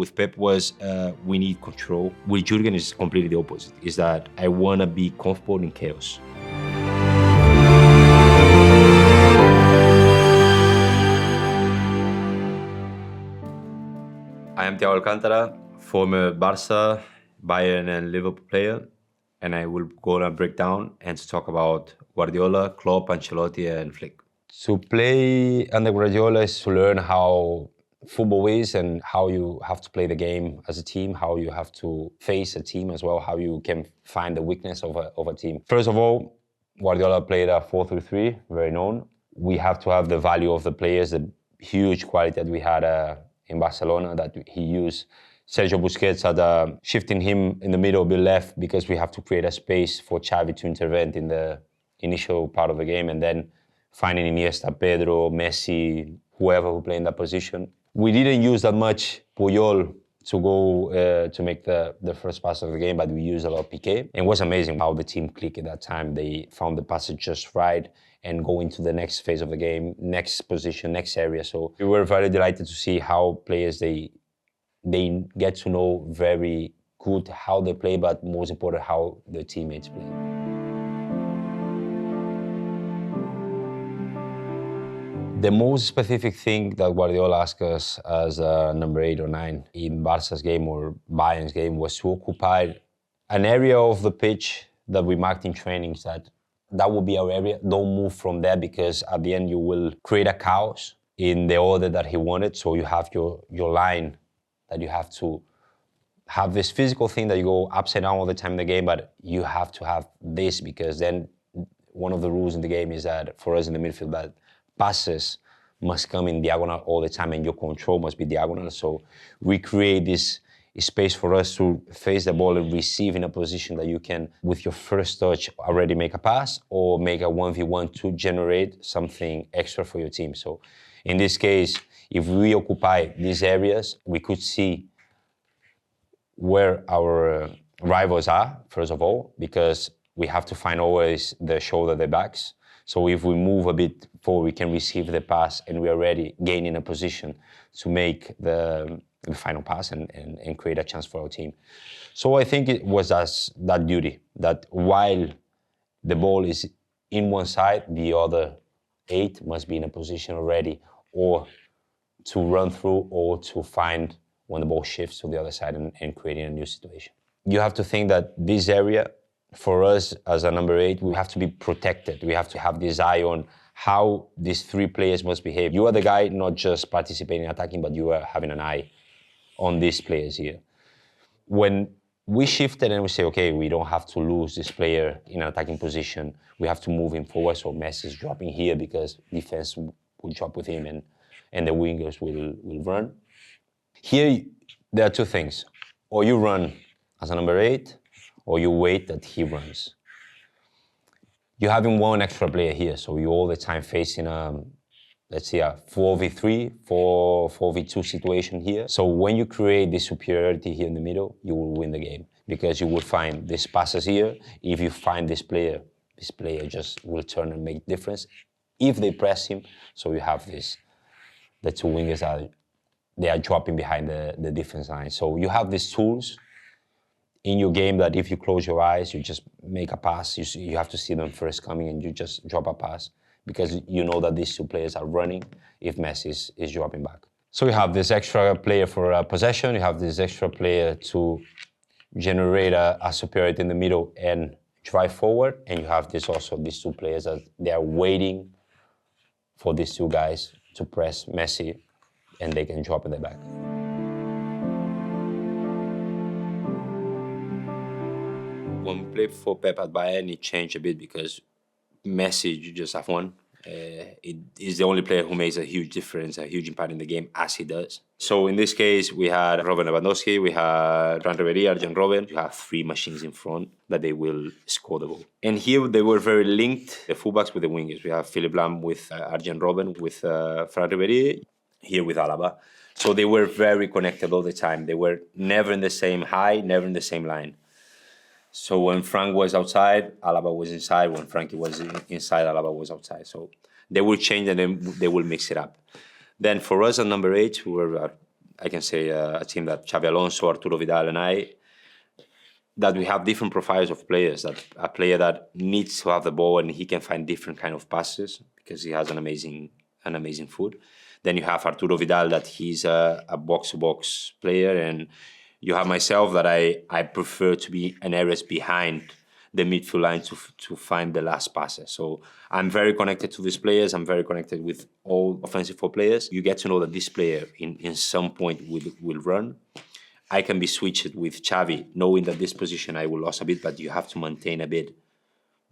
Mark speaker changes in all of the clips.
Speaker 1: with Pep was we need control. With Jürgen is completely the opposite, is that I want to be comfortable in chaos. I am Thiago Alcântara, former Barça, Bayern and Liverpool player, and I will go and break down and to talk about Guardiola, Klopp, Ancelotti and Flick. To play under Guardiola is to learn how football is and how you have to play the game as a team, how you have to face a team as well, how you can find the weakness of a team. First of all, Guardiola played a 4-3-3, very known. We have to have the value of the players, the huge quality that we had in Barcelona, that he used Sergio Busquets at shifting him in the middle a bit left because we have to create a space for Xavi to intervene in the initial part of the game, and then finding Iniesta, Pedro, Messi, whoever who play in that position. We didn't use that much Puyol to go to make the first pass of the game, but we used a lot of Piqué. And it was amazing how the team clicked at that time. They found the passage just right and go into the next phase of the game, next position, next area. So we were very delighted to see how players, they get to know very good how they play, but most important, how their teammates play. The most specific thing that Guardiola asked us as number 8 or 9 in Barca's game or Bayern's game was to occupy an area of the pitch that we marked in trainings, that will be our area. Don't move from there, because at the end you will create a chaos in the order that he wanted. So you have your line that you have to have this physical thing that you go upside down all the time in the game, but you have to have this, because then one of the rules in the game is that for us in the midfield, that passes must come in diagonal all the time and your control must be diagonal. So we create this space for us to face the ball and receive in a position that you can, with your first touch, already make a pass or make a 1v1 to generate something extra for your team. So in this case, if we occupy these areas, we could see where our rivals are, first of all, because we have to find always the shoulder, the backs. So if we move a bit forward, we can receive the pass and we're already gaining a position to make the final pass and create a chance for our team. So I think it was that duty, that while the ball is in one side, the other 8 must be in a position already, or to run through, or to find when the ball shifts to the other side and creating a new situation. You have to think that this area, for us as a number 8, we have to be protected. We have to have this eye on how these 3 players must behave. You are the guy not just participating in attacking, but you are having an eye on these players here. When we shifted and we say, okay, we don't have to lose this player in an attacking position, we have to move him forward, so Messi is dropping here because defense will drop with him and the wingers will run. Here, there are 2 things. Or you run as a number 8, or you wait that he runs. You're having one extra player here, so you're all the time facing let's say a 4v3, 4v2 situation here. So when you create this superiority here in the middle, you will win the game, because you will find these passes here. If you find this player just will turn and make difference. If they press him, so you have the 2 wingers they are dropping behind the defense line. So you have these tools in your game that if you close your eyes, you just make a pass. You have to see them first coming and you just drop a pass, because you know that these 2 players are running if Messi is dropping back. So you have this extra player for possession, you have this extra player to generate a superiority in the middle and drive forward, and you have these 2 players that they are waiting for these 2 guys to press Messi and they can drop in the back. When we played for Pep at Bayern, it changed a bit because Messi, you just have one. It is the only player who makes a huge difference, a huge impact in the game, as he does. So in this case, we had Robert Lewandowski, we had Fran Ribéry, Arjen Robben. You have 3 machines in front that they will score the goal. And here they were very linked, the fullbacks with the wingers. We have Philipp Lahm with Arjen Robben, with Fran Ribéry, here with Alaba. So they were very connected all the time. They were never in the same high, never in the same line. So when Frank was outside, Alaba was inside. When Frankie was inside, Alaba was outside. So they will change and then they will mix it up. Then for us at number 8, we were I can say a team that Xavi Alonso, Arturo Vidal, and I, that we have different profiles of players. That a player that needs to have the ball and he can find different kind of passes because he has an amazing foot. Then you have Arturo Vidal, that he's a box-to-box player, and you have myself that I prefer to be in areas behind the midfield line to find the last passes. So I'm very connected to these players. I'm very connected with all offensive four players. You get to know that this player in some point will run. I can be switched with Xavi, knowing that this position I will lose a bit, but you have to maintain a bit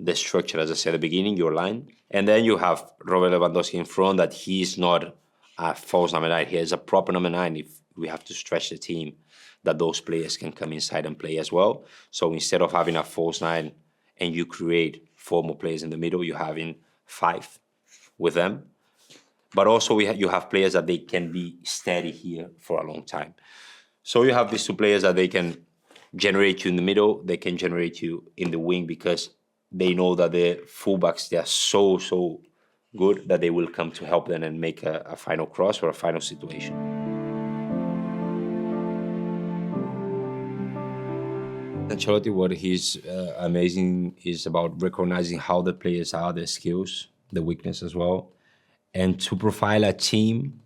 Speaker 1: the structure, as I said at the beginning, your line. And then you have Robert Lewandowski in front, that he's not a false number 9. He is a proper number 9 if we have to stretch the team, that those players can come inside and play as well. So instead of having a false 9 and you create 4 more players in the middle, you're having 5 with them. But also you have players that they can be steady here for a long time. So you have these 2 players that they can generate you in the middle, they can generate you in the wing, because they know that the fullbacks, they are so good that they will come to help them and make a final cross or a final situation. Ancelotti, what he's amazing is about recognizing how the players are, their skills, the weakness as well, and to profile a team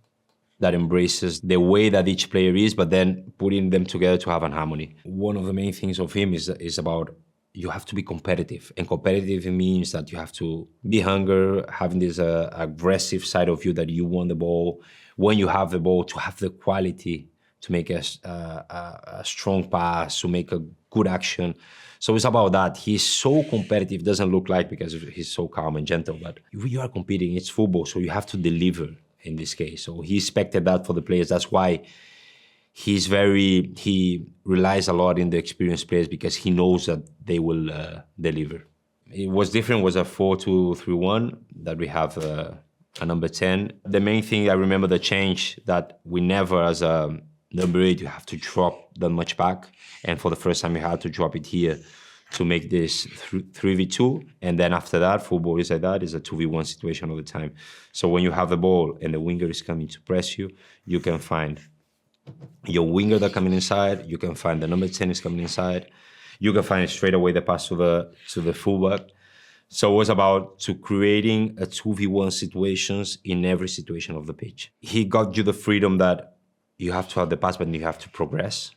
Speaker 1: that embraces the way that each player is, but then putting them together to have an harmony. One of the main things of him is about you have to be competitive. And competitive means that you have to be hungry, having this aggressive side of you, that you want the ball. When you have the ball, to have the quality to make a strong pass, to make a good action. So it's about that. He's so competitive, doesn't look like because he's so calm and gentle, but you are competing, it's football, so you have to deliver in this case. So he expected that for the players. That's why he relies a lot in the experienced players, because he knows that they will deliver. It was different, was a 4-2-3-1 that we have a number 10. The main thing I remember, the change, that we never, as a number 8, you have to drop that much back. And for the first time, you had to drop it here to make this 3v2. And then after that, football is like that, is a 2v1 situation all the time. So when you have the ball and the winger is coming to press you, you can find your winger that coming inside, you can find the number 10 is coming inside, you can find straight away the pass to the fullback. So it was about to creating a 2v1 situations in every situation of the pitch. He got you the freedom that you have to have the pass, but you have to progress.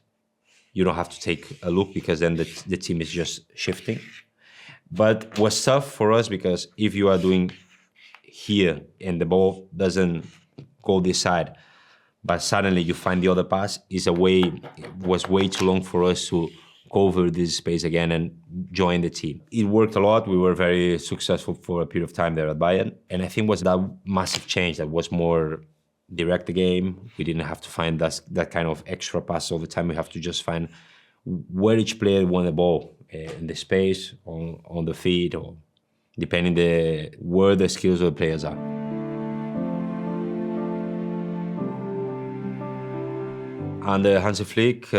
Speaker 1: You don't have to take a look, because then the team is just shifting. But it was tough for us, because if you are doing here and the ball doesn't go this side, but suddenly you find the other pass, it was way too long for us to cover this space again and join the team. It worked a lot. We were very successful for a period of time there at Bayern. And I think it was that massive change that was more direct the game. We didn't have to find that kind of extra pass all the time. We have to just find where each player won the ball, in the space, on the feet, or depending where the skills of the players are. Under Hansi Flick,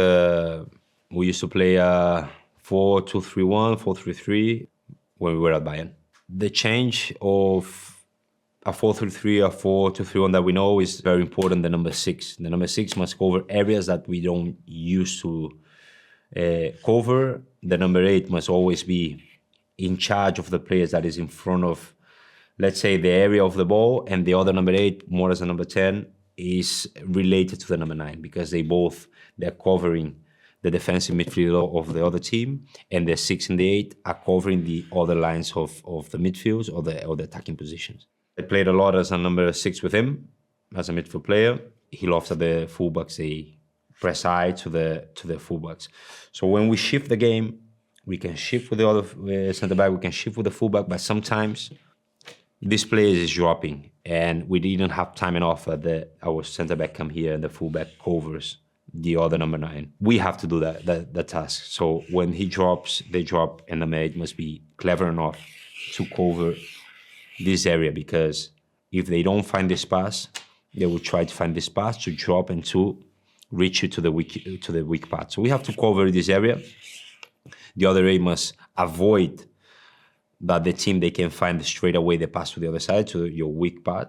Speaker 1: we used to play 4-2-3-1, 4-3-3 when we were at Bayern. The change of a 4-3-3 or 4-2-3-1 that we know is very important, the number 6. The number 6 must cover areas that we don't used to cover. The number 8 must always be in charge of the players that is in front of, let's say, the area of the ball, and the other number 8, more as a number 10, is related to the number 9, because they're covering the defensive midfield of the other team, and the 6 and the 8 are covering the other lines of the midfields or the attacking positions. I played a lot as a number 6 with him, as a midfield player. He loves that the fullbacks, they press high to the fullbacks. So when we shift the game, we can shift with the other centre-back, we can shift with the fullback, but sometimes this player is dropping, and we didn't have time enough that our centre-back come here and the fullback covers the other number 9. We have to do that task. So when he drops, they drop, and the mate must be clever enough to cover this area, because if they don't find this pass, they will try to find this pass to drop and to reach you to the weak part. So we have to cover this area. The other 8 must avoid that the team, they can find straight away the pass to the other side, to your weak part.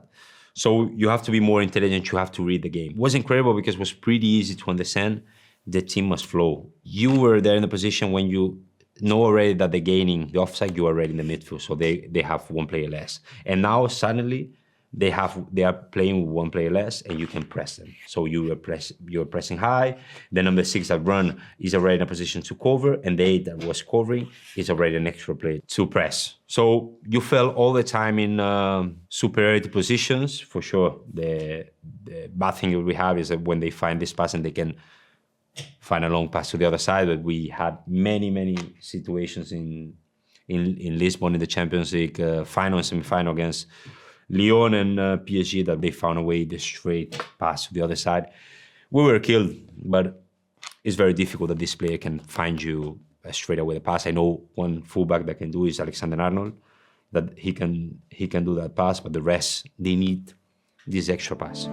Speaker 1: So you have to be more intelligent. You have to read the game. It was incredible because it was pretty easy to understand. The team must flow. You were there in the position when you know already that they're gaining the offside, you are already in the midfield. So they have one player less. And now suddenly they are playing with one player less and you can press them. So you're pressing high. The number 6 that run is already in a position to cover, and the 8 that was covering is already an extra player to press. So you fell all the time in superiority positions, for sure. The bad thing that we have is that when they find this pass and they can find a long pass to the other side, but we had many situations in Lisbon in the Champions League final and semi-final against Lyon and PSG that they found a way the straight pass to the other side. We were killed, but it's very difficult that this player can find you straight away the pass. I know one fullback that can do is Alexander-Arnold, that he can do that pass, but the rest, they need this extra pass.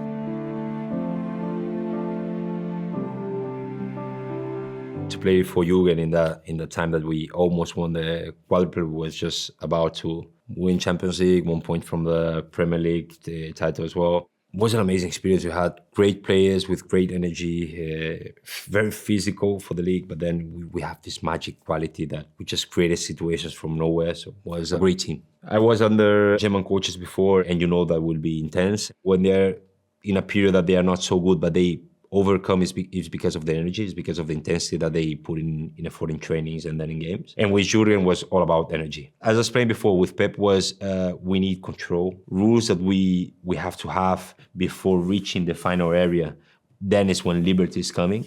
Speaker 1: To play for Jürgen in the time that we almost won the quadruple, was just about to win Champions League, 1 point from the Premier League, the title as well. It was an amazing experience. We had great players with great energy, very physical for the league, but then we have this magic quality that we just created situations from nowhere. So it was a great team. I was under German coaches before, and you know that will be intense. When they're in a period that they are not so good, but they overcome is because of the energy, it's because of the intensity that they put in effort in trainings and then in games. And with Jürgen was all about energy. As I explained before, with Pep was we need control, rules that we have to have before reaching the final area. Then is when liberty is coming.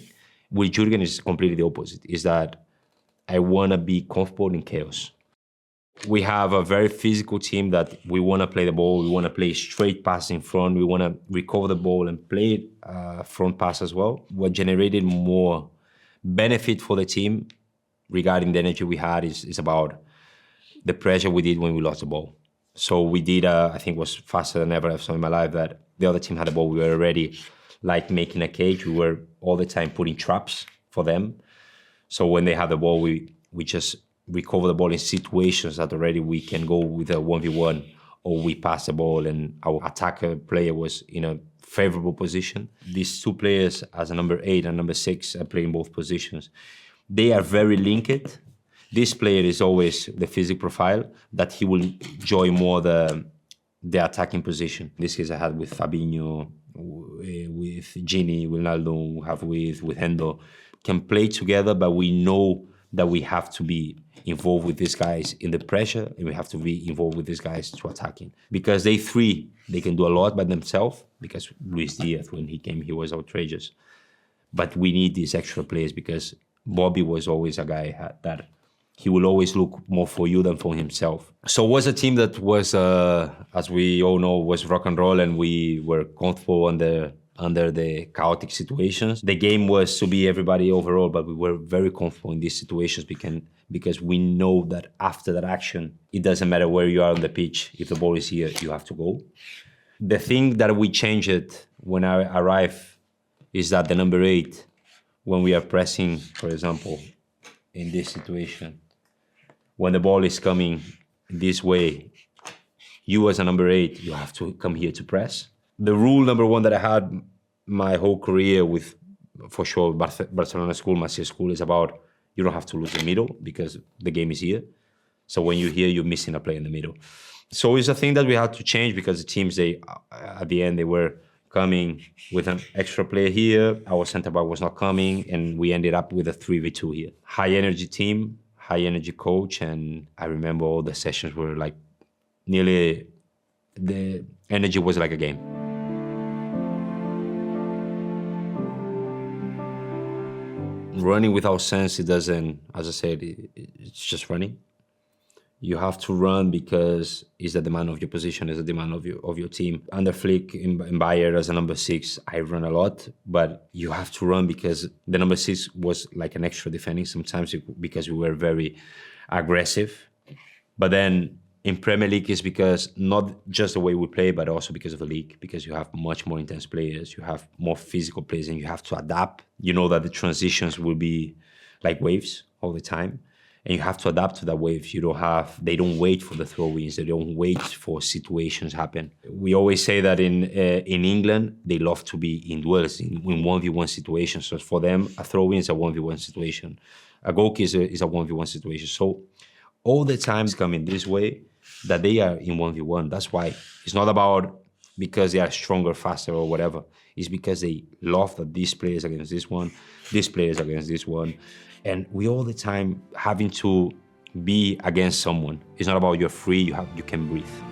Speaker 1: With Jürgen is completely the opposite, is that I want to be comfortable in chaos. We have a very physical team that we want to play the ball. We want to play straight pass in front. We want to recover the ball and play front pass as well. What generated more benefit for the team regarding the energy we had is about the pressure we did when we lost the ball. So we did, I think it was faster than ever I've seen in my life, that the other team had the ball. We were already like making a cage. We were all the time putting traps for them. So when they had the ball, we just recover the ball in situations that already we can go with a 1v1, or we pass the ball and our attacker player was in a favorable position. These two players, as a number 8 and number 6, are playing both positions. They are very linked. This player is always the physical profile that he will enjoy more the attacking position. In this case I had with Fabinho, with Gini, with Ronaldo, have with Hendo. Can play together, but we know that we have to be involved with these guys in the pressure, and we have to be involved with these guys to attacking. Because they can do a lot by themselves, because Luis Diaz, when he came, he was outrageous. But we need these extra players, because Bobby was always a guy that he will always look more for you than for himself. So it was a team that was, as we all know, was rock and roll, and we were comfortable under the chaotic situations. The game was to be everybody overall, but we were very comfortable in these situations because we know that after that action, it doesn't matter where you are on the pitch. If the ball is here, you have to go. The thing that we changed when I arrived is that the number 8, when we are pressing, for example, in this situation, when the ball is coming this way, you as a number 8, you have to come here to press. The rule number 1 that I had my whole career with, for sure, Barcelona school, Masterclass school, is about you don't have to lose the middle because the game is here. So when you're here, you're missing a play in the middle. So it's a thing that we had to change because the teams, at the end, they were coming with an extra player here. Our center back was not coming, and we ended up with a 3v2 here. High energy team, high energy coach, and I remember all the sessions were like nearly, the energy was like a game. Running without sense, it doesn't, as I said, it's just running. You have to run because it's the demand of your position, it's the demand of your team. Under Flick in Bayern as a number 6, I run a lot, but you have to run because the number 6 was like an extra defending sometimes because we were very aggressive. But then in Premier League is because not just the way we play, but also because of the league, because you have much more intense players, you have more physical players, and you have to adapt. You know that the transitions will be like waves all the time. And you have to adapt to that wave. They don't wait for the throw-ins. They don't wait for situations happen. We always say that in England, they love to be in duels, in 1v1 situations. So for them, a throw-in is a 1v1 situation. A goal kick is a 1v1 situation. So all the time it's coming this way that they are in 1v1. That's why it's not about because they are stronger, faster, or whatever. It's because they love that this player is against this one, this player is against this one. And we all the time having to be against someone. It's not about you're free, you can breathe.